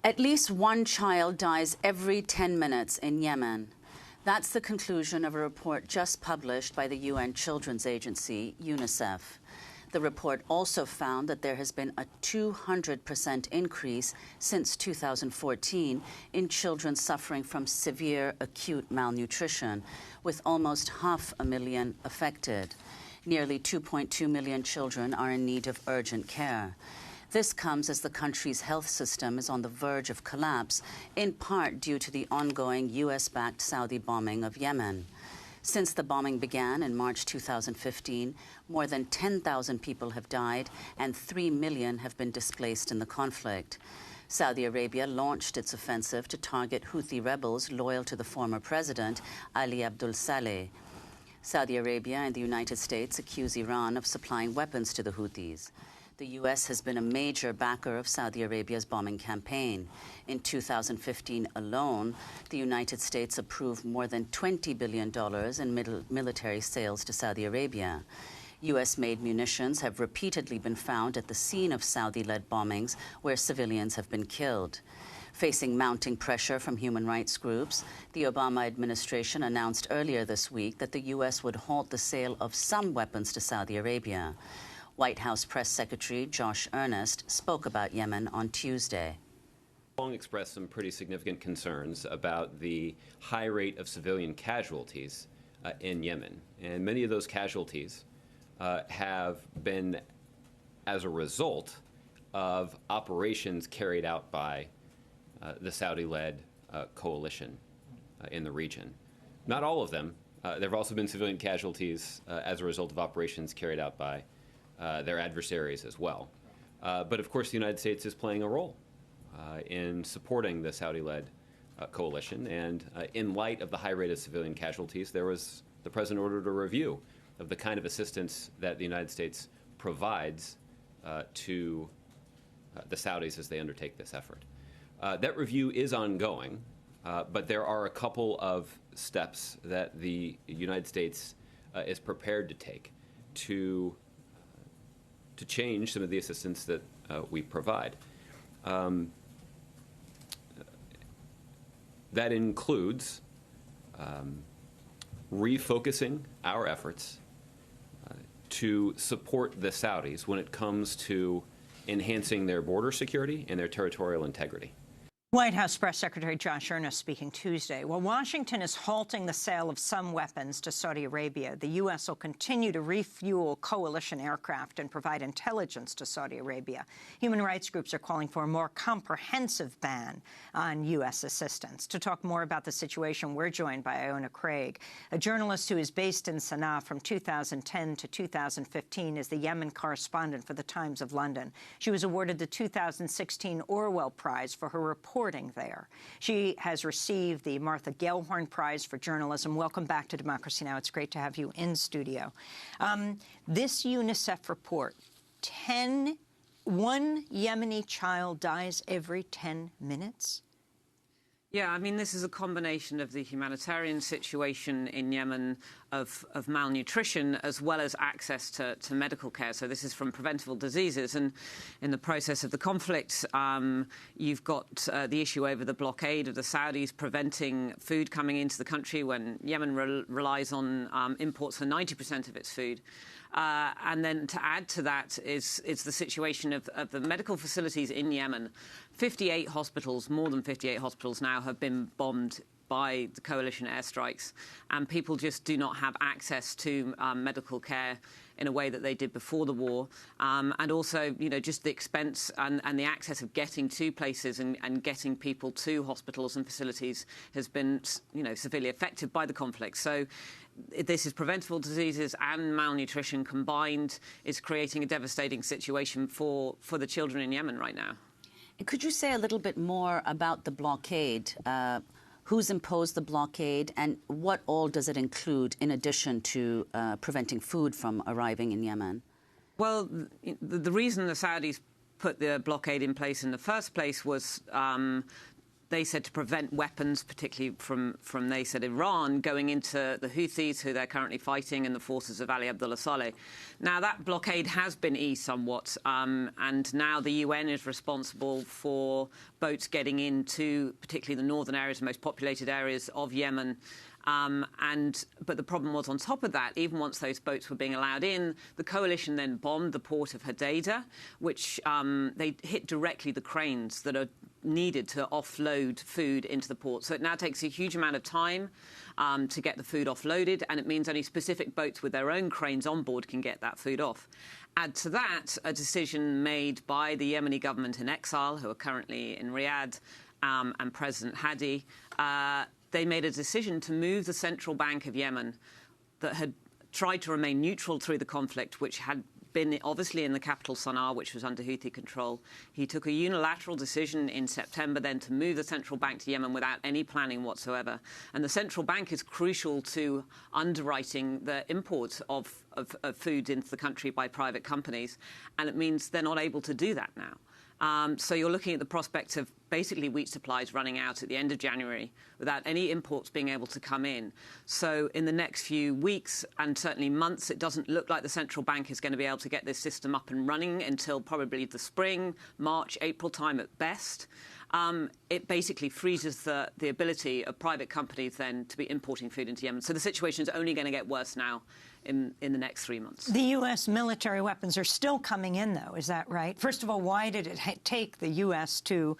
At least one child dies every 10 minutes in Yemen. That's the conclusion of a report just published by the UN Children's Agency, UNICEF. The report also found that there has been a 200% increase since 2014 in children suffering from severe acute malnutrition, with almost 500,000 affected. Nearly 2.2 million children are in need of urgent care. This comes as the country's health system is on the verge of collapse, in part due to the ongoing US-backed Saudi bombing of Yemen. Since the bombing began in March 2015, more than 10,000 people have died and 3 million have been displaced in the conflict. Saudi Arabia launched its offensive to target Houthi rebels loyal to the former president, Ali Abdul Saleh. Saudi Arabia and the United States accuse Iran of supplying weapons to the Houthis. The U.S. has been a major backer of Saudi Arabia's bombing campaign. In 2015 alone, the United States approved more than $20 billion in military sales to Saudi Arabia. U.S.-made munitions have repeatedly been found at the scene of Saudi-led bombings where civilians have been killed. Facing mounting pressure from human rights groups, the Obama administration announced earlier this week that the U.S. would halt the sale of some weapons to Saudi Arabia. White House Press Secretary Josh Earnest spoke about Yemen on Tuesday. Long expressed some pretty significant concerns about the high rate of civilian casualties in Yemen. And many of those casualties have been as a result of operations carried out by the Saudi-led coalition in the region. Not all of them. There have also been civilian casualties as a result of operations carried out by their adversaries as well. But of course, the United States is playing a role in supporting the Saudi-led coalition. And in light of the high rate of civilian casualties, the president ordered a review of the kind of assistance that the United States provides to the Saudis as they undertake this effort. That review is ongoing, but there are a couple of steps that the United States is prepared to take to change some of the assistance that we provide. That includes refocusing our efforts to support the Saudis when it comes to enhancing their border security and their territorial integrity. White House Press Secretary Josh Earnest speaking Tuesday. While Washington is halting the sale of some weapons to Saudi Arabia, the U.S. will continue to refuel coalition aircraft and provide intelligence to Saudi Arabia. Human rights groups are calling for a more comprehensive ban on U.S. assistance. To talk more about the situation, we're joined by Iona Craig, a journalist who is based in Sana'a from 2010 to 2015 as the Yemen correspondent for the Times of London. She was awarded the 2016 Orwell Prize for her reporting there. She has received the Martha Gellhorn Prize for Journalism. Welcome back to Democracy Now! It's great to have you in studio. This UNICEF report, one Yemeni child dies every 10 minutes? Yeah, I mean, this is a combination of the humanitarian situation in Yemen, of malnutrition, as well as access to medical care. So this is from preventable diseases. And in the process of the conflict, you've got the issue over the blockade of the Saudis preventing food coming into the country when Yemen relies on imports for 90% of its food. And then to add to that is the situation of the medical facilities in Yemen. 58 hospitals, more than 58 hospitals now, have been bombed by the coalition airstrikes, and people just do not have access to medical care in a way that they did before the war. And also, you know, just the expense and the access of getting to places and getting people to hospitals and facilities has been, you know, severely affected by the conflict. So this is preventable diseases and malnutrition combined is creating a devastating situation for the children in Yemen right now. Could you say a little bit more about the blockade? Who's imposed the blockade, and what all does it include in addition to preventing food from arriving in Yemen? Well, the reason the Saudis put the blockade in place in the first place was they said to prevent weapons, particularly from they said, Iran, going into the Houthis, who they're currently fighting, and the forces of Ali Abdullah Saleh. Now, that blockade has been eased somewhat, and now the UN is responsible for boats getting into particularly the northern areas, the most populated areas of Yemen. But the problem was, on top of that, even once those boats were being allowed in, the coalition then bombed the port of Hodeidah, which they hit directly the cranes that are needed to offload food into the port. So it now takes a huge amount of time to get the food offloaded, and it means only specific boats with their own cranes on board can get that food off. Add to that a decision made by the Yemeni government in exile, who are currently in Riyadh, and President Hadi. They made a decision to move the central bank of Yemen, that had tried to remain neutral through the conflict, which had been obviously in the capital Sana'a, which was under Houthi control. He took a unilateral decision in September then to move the central bank to Yemen without any planning whatsoever. And the central bank is crucial to underwriting the import of food into the country by private companies, and it means they're not able to do that now. So you're looking at the prospect of basically wheat supplies running out at the end of January without any imports being able to come in. So in the next few weeks and certainly months, it doesn't look like the central bank is going to be able to get this system up and running until probably the spring, March, April time at best. It basically freezes the ability of private companies then to be importing food into Yemen. So the situation is only going to get worse now in the next 3 months. The U.S. military weapons are still coming in, though. Is that right? First of all, why did it take the U.S. to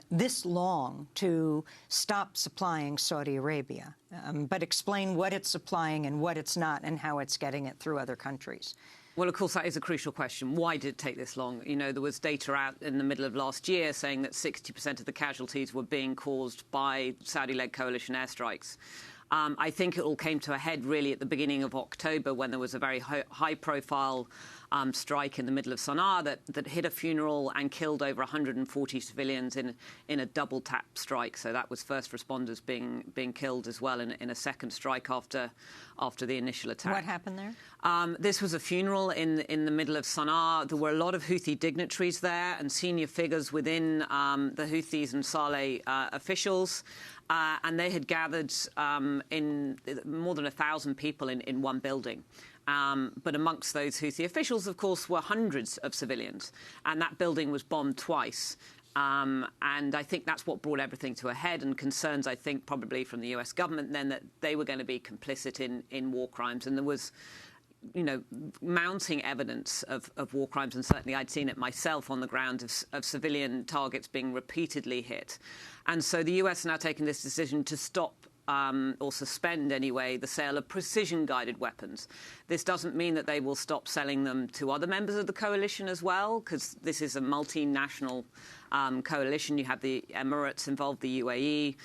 this long to stop supplying Saudi Arabia? But explain what it's supplying and what it's not and how it's getting it through other countries. Well, of course, that is a crucial question. Why did it take this long? You know, there was data out in the middle of last year saying that 60% of the casualties were being caused by Saudi-led coalition airstrikes. I think it all came to a head really at the beginning of October when there was a very high-profile strike in the middle of Sana'a that hit a funeral and killed over 140 civilians in a double-tap strike. So that was first responders being killed as well in a second strike after the initial attack. What happened there? This was a funeral in the middle of Sana'a. There were a lot of Houthi dignitaries there and senior figures within the Houthis and Saleh officials. And they had gathered in more than 1,000 people in one building. But amongst those Houthi officials, of course, were hundreds of civilians. And that building was bombed twice. And I think that's what brought everything to a head, and concerns, I think, probably from the US government then that they were going to be complicit in war crimes. And there was, you know, mounting evidence of war crimes, and certainly I'd seen it myself on the ground of civilian targets being repeatedly hit. And so the US now taken this decision to stop or suspend, anyway, the sale of precision-guided weapons. This doesn't mean that they will stop selling them to other members of the coalition as well, because this is a multinational coalition. You have the Emirates involved, the UAE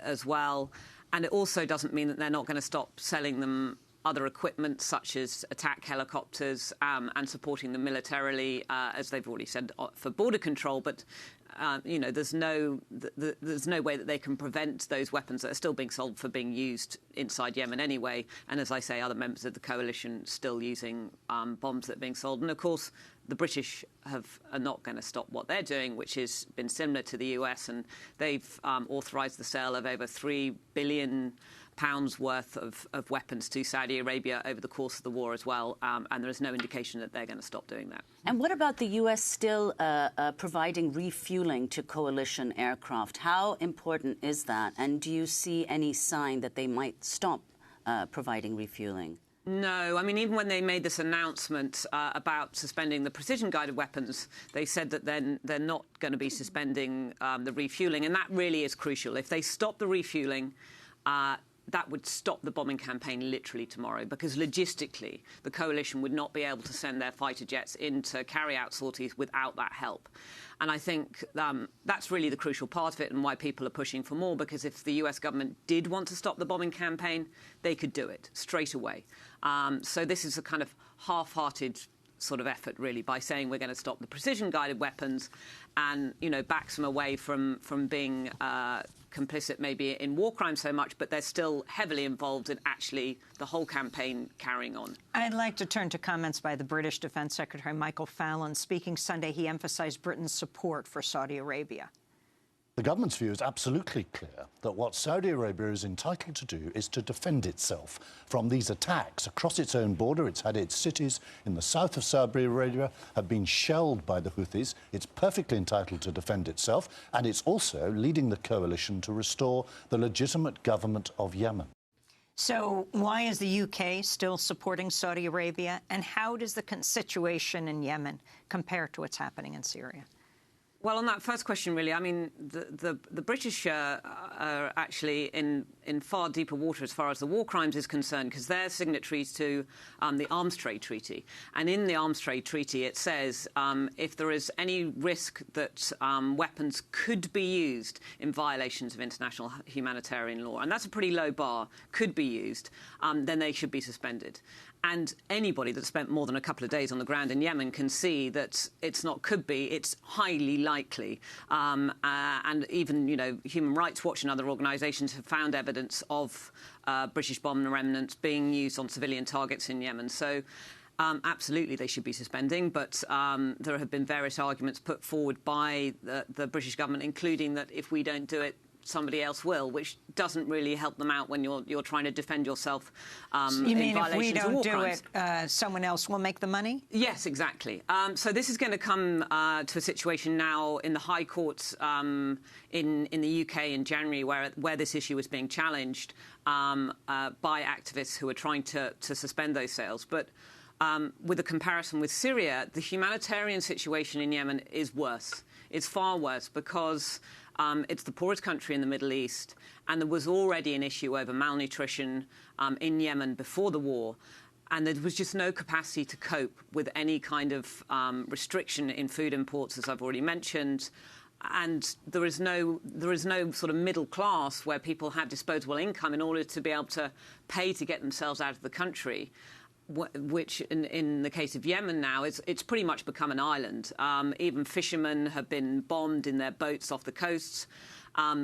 as well. And it also doesn't mean that they're not going to stop selling them other equipment, such as attack helicopters, and supporting them militarily, as they've already said, for border control. But you know, there's no way that they can prevent those weapons that are still being sold for being used inside Yemen anyway. And as I say, other members of the coalition still using bombs that are being sold. And of course, the British are not going to stop what they're doing, which has been similar to the US, and they've authorised the sale of over £3 billion worth of weapons to Saudi Arabia over the course of the war as well, and there is no indication that they're going to stop doing that. And what about the U.S. still providing refueling to coalition aircraft? How important is that? And do you see any sign that they might stop providing refueling? No. I mean, even when they made this announcement about suspending the precision-guided weapons, they said that then they're not going to be suspending the refueling, and that really is crucial. If they stop the refueling, that would stop the bombing campaign literally tomorrow, because logistically the coalition would not be able to send their fighter jets in to carry out sorties without that help. And I think that's really the crucial part of it, and why people are pushing for more, because if the US government did want to stop the bombing campaign, they could do it straight away. So this is a kind of half-hearted sort of effort, really, by saying we're going to stop the precision-guided weapons and, you know, backs them away from being complicit maybe in war crimes so much, but they're still heavily involved in actually the whole campaign carrying on. I'd like to turn to comments by the British Defence Secretary Michael Fallon. Speaking Sunday, he emphasised Britain's support for Saudi Arabia. The government's view is absolutely clear that what Saudi Arabia is entitled to do is to defend itself from these attacks across its own border. It's had its cities in the south of Saudi Arabia have been shelled by the Houthis. It's perfectly entitled to defend itself, and it's also leading the coalition to restore the legitimate government of Yemen. So why is the UK still supporting Saudi Arabia, and how does the situation in Yemen compare to what's happening in Syria? Well, on that first question, really, I mean, the British are actually in far deeper water as far as the war crimes is concerned, because they're signatories to the Arms Trade Treaty. And in the Arms Trade Treaty, it says if there is any risk that weapons could be used in violations of international humanitarian law, and that's a pretty low bar, could be used, then they should be suspended. And anybody that's spent more than a couple of days on the ground in Yemen can see that it's not could be, it's highly likely. And even, you know, Human Rights Watch and other organisations have found evidence of British bomb remnants being used on civilian targets in Yemen. So absolutely they should be suspending, but there have been various arguments put forward by the British government, including that if we don't do it, somebody else will, which doesn't really help them out when you're trying to defend yourself you mean in if we violations of don't war do crimes. it, someone else will make the money? Yes, exactly. So this is going to come to a situation now in the High Courts in the UK in January where this issue is being challenged by activists who are trying to suspend those sales. But with a comparison with Syria, the humanitarian situation in Yemen is worse. It's far worse because it's the poorest country in the Middle East, and there was already an issue over malnutrition in Yemen before the war, and there was just no capacity to cope with any kind of restriction in food imports, as I've already mentioned. And there is no sort of middle class where people have disposable income in order to be able to pay to get themselves out of the country, which in the case of Yemen now, it's pretty much become an island. Even fishermen have been bombed in their boats off the coasts,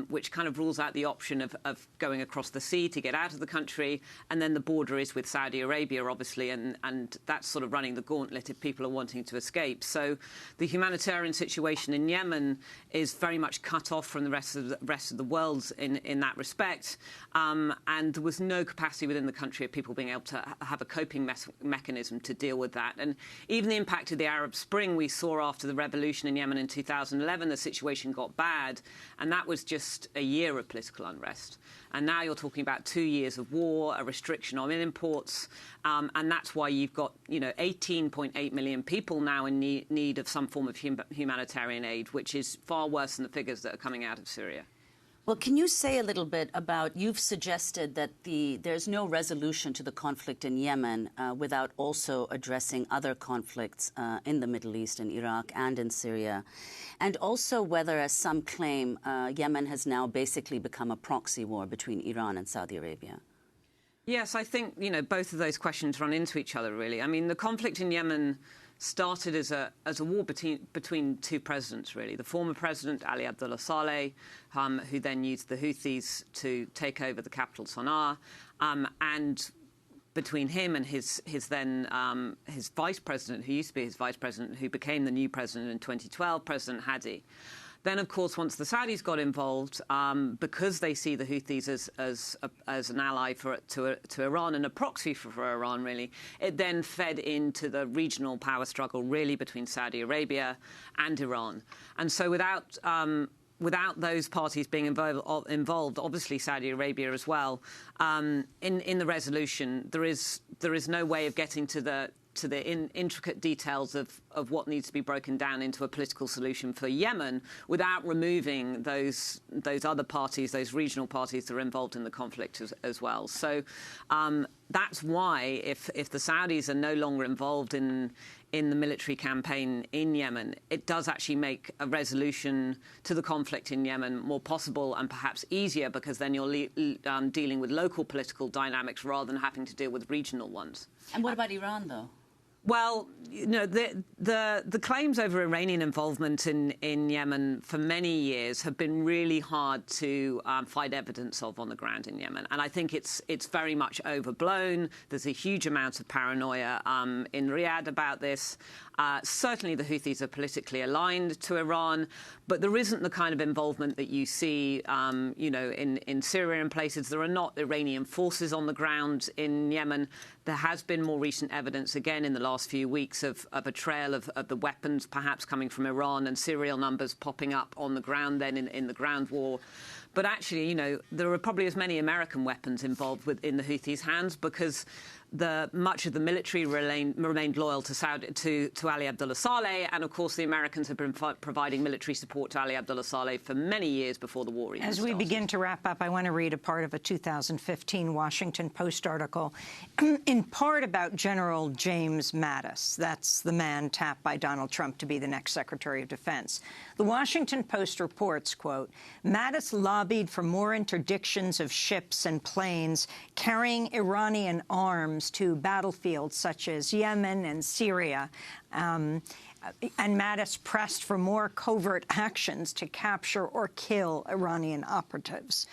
which kind of rules out the option of going across the sea to get out of the country. And then the border is with Saudi Arabia, obviously, and that's sort of running the gauntlet if people are wanting to escape. So the humanitarian situation in Yemen is very much cut off from the rest of the world in that respect. And there was no capacity within the country of people being able to have a coping mechanism to deal with that. And even the impact of the Arab Spring we saw after the revolution in Yemen in 2011, the situation got bad, and that was just a year of political unrest. And now you're talking about 2 years of war, a restriction on imports, and that's why you've got, 18.8 million people now in need of some form of humanitarian aid, which is far worse than the figures that are coming out of Syria. Well, can you say a little bit about, you've suggested that there's no resolution to the conflict in Yemen without also addressing other conflicts in the Middle East, in Iraq and in Syria, and also whether, as some claim, Yemen has now basically become a proxy war between Iran and Saudi Arabia. Yes, I think, both of those questions run into each other, really. I mean, the conflict in Yemen started as a war between two presidents, really. The former president, Ali Abdullah Saleh, who then used the Houthis to take over the capital, Sana'a, and between him and his vice president, who used to be his vice president, who became the new president in 2012, President Hadi. Then, of course, once the Saudis got involved, because they see the Houthis as an ally to Iran and a proxy for Iran, really, it then fed into the regional power struggle, really, between Saudi Arabia and Iran. And so without those parties being involved, obviously Saudi Arabia as well, in the resolution, there is no way of getting to the intricate details of what needs to be broken down into a political solution for Yemen without removing those other parties, those regional parties that are involved in the conflict as well. So that's why if the Saudis are no longer involved in the military campaign in Yemen, it does actually make a resolution to the conflict in Yemen more possible and perhaps easier, because then you're dealing with local political dynamics rather than having to deal with regional ones. And what about Iran, though? Well, you know, the claims over Iranian involvement in Yemen for many years have been really hard to find evidence of on the ground in Yemen, and I think it's very much overblown. There's a huge amount of paranoia in Riyadh about this. Certainly the Houthis are politically aligned to Iran, but there isn't the kind of involvement that you see, you know, in Syria and places. There are not Iranian forces on the ground in Yemen. There has been more recent evidence, again, in the last few weeks of a trail of the weapons perhaps coming from Iran and serial numbers popping up on the ground then in the ground war. But actually, you know, there are probably as many American weapons involved in the Houthis' hands because much of the military remained loyal to Ali Abdullah Saleh, and of course the Americans have been providing military support to Ali Abdullah Saleh for many years before the war even started. As we begin to wrap up, I want to read a part of a 2015 Washington Post article, in part about General James Mattis. That's the man tapped by Donald Trump to be the next Secretary of Defense. The Washington Post reports, quote, Mattis lobbied for more interdictions of ships and planes carrying Iranian arms to battlefields such as Yemen and Syria. And Mattis pressed for more covert actions to capture or kill Iranian operatives.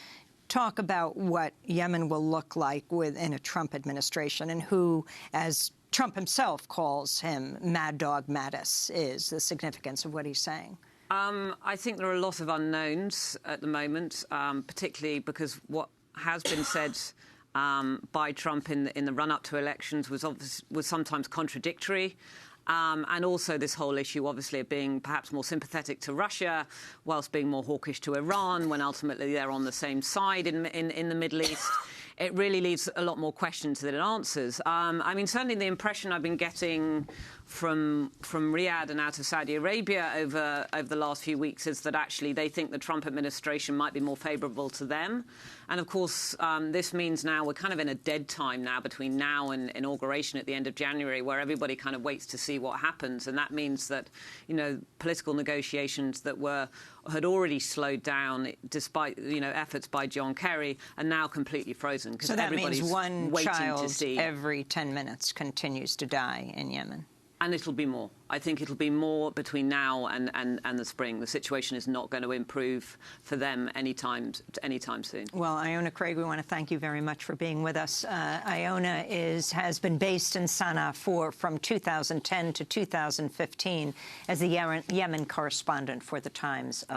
Talk about what Yemen will look like within a Trump administration and who, as Trump himself calls him, Mad Dog Mattis, is the significance of what he's saying. I think there are a lot of unknowns at the moment, particularly because what has been said by Trump in the run-up to elections was sometimes contradictory. And also this whole issue, obviously, of being perhaps more sympathetic to Russia whilst being more hawkish to Iran when ultimately they're on the same side in the Middle East. It really leaves a lot more questions than it answers. I mean, certainly the impression I've been getting from Riyadh and out of Saudi Arabia over the last few weeks is that actually they think the Trump administration might be more favourable to them. And, of course, this means now we're kind of in a dead time now between now and inauguration at the end of January where everybody kind of waits to see what happens. And that means that, you know, political negotiations that had already slowed down despite, you know, efforts by John Kerry are now completely frozen because everybody's waiting to see. So that means one child every 10 minutes continues to die in Yemen. And it'll be more. I think it'll be more between now and the spring. The situation is not going to improve for them anytime soon. Well, Iona Craig, we want to thank you very much for being with us. Iona has been based in Sana'a from 2010 to 2015 as the Yemen correspondent for the Times of